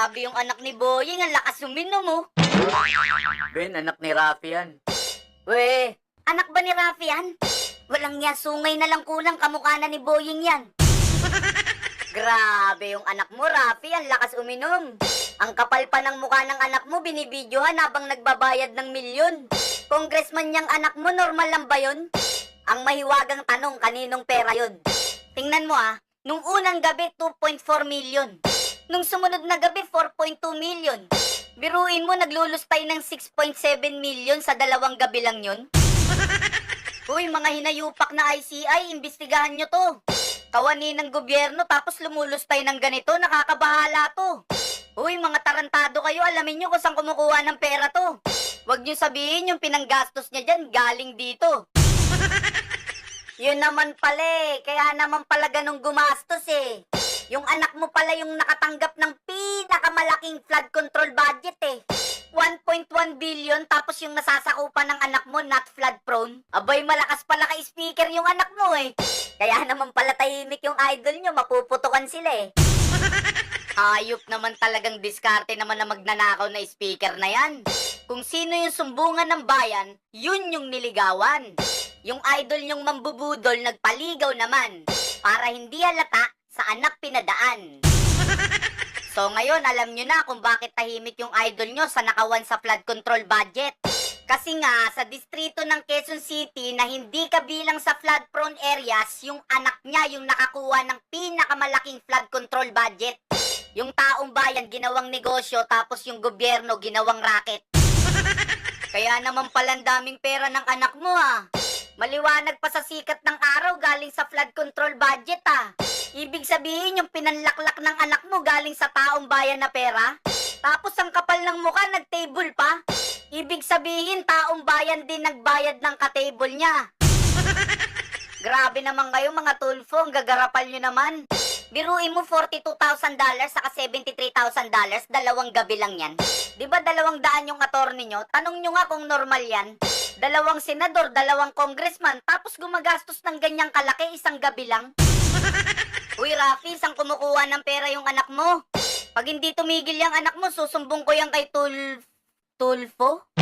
Grabe yung anak ni Boying, ang lakas uminom mo. Ben, anak ni Rafi yan. We, anak ba ni Rafi yan? Walang niya, sungay na lang kulang, kamukha na ni Boying yan. Grabe yung anak mo, Rafi, ang lakas uminom. Ang kapal pa ng mukha ng anak mo, binibidyohan habang nagbabayad ng milyon. Congressman niyang anak mo, normal lang ba yun? Ang mahiwagang tanong, kaninong pera yun? Tingnan mo nung unang gabi, 2.4 million. Nung sumunod na gabi, 4.2 million. Biruin mo, nagluluspay ng 6.7 million sa dalawang gabi lang yun. Uy, mga hinayupak na ICI, imbestigahan nyo to. Kawani ng gobyerno tapos lumuluspay ng ganito, nakakabahala to. Uy, mga tarantado kayo, alamin nyo kung saan kumukuha ng pera to. Huwag nyo sabihin yung pinanggastos niya dyan, galing dito. Yun naman pala kaya naman pala ganong gumastos Yung anak mo pala yung nakatanggap ng pinakamalaking flood control budget 1.1 billion tapos yung nasasakupan ng anak mo not flood prone. Abay, malakas pala kay speaker yung anak mo Kaya naman pala tahimik yung idol nyo, mapuputukan sila Hayop naman talagang diskarte naman na magnanakaw na speaker na yan. Kung sino yung sumbungan ng bayan, yun yung niligawan. Yung idol nyong mambubudol nagpaligaw naman para hindi halata sa anak pinadaan. So ngayon, alam nyo na kung bakit tahimik yung idol nyo sa nakawan sa flood control budget. Kasi nga, sa distrito ng Quezon City na hindi kabilang sa flood-prone areas, yung anak niya yung nakakuha ng pinakamalaking flood control budget. Yung taong bayan ginawang negosyo tapos yung gobyerno ginawang racket. Kaya naman palang daming pera ng anak mo Maliwanag pa sa sikat ng araw galing sa flood control budget Ibig sabihin yung pinanlaklak ng anak mo galing sa taong bayan na pera. Tapos ang kapal ng mukha nag-table pa. Ibig sabihin taong bayan din nagbayad ng ka-table niya. Grabe naman kayo mga tulfo, ang gagarapal nyo naman. Biruin mo $42,000 saka $73,000, dalawang gabi lang yan. Di ba 200 yung attorney nyo? Tanong nyo nga kung normal yan. 2 senador, 2 congressman, tapos gumagastos ng ganyang kalaki isang gabi lang. Uy Rafi, saan kumukuha ng pera yung anak mo? Pag hindi tumigil yung anak mo, susumbong ko yan kay Tulfo?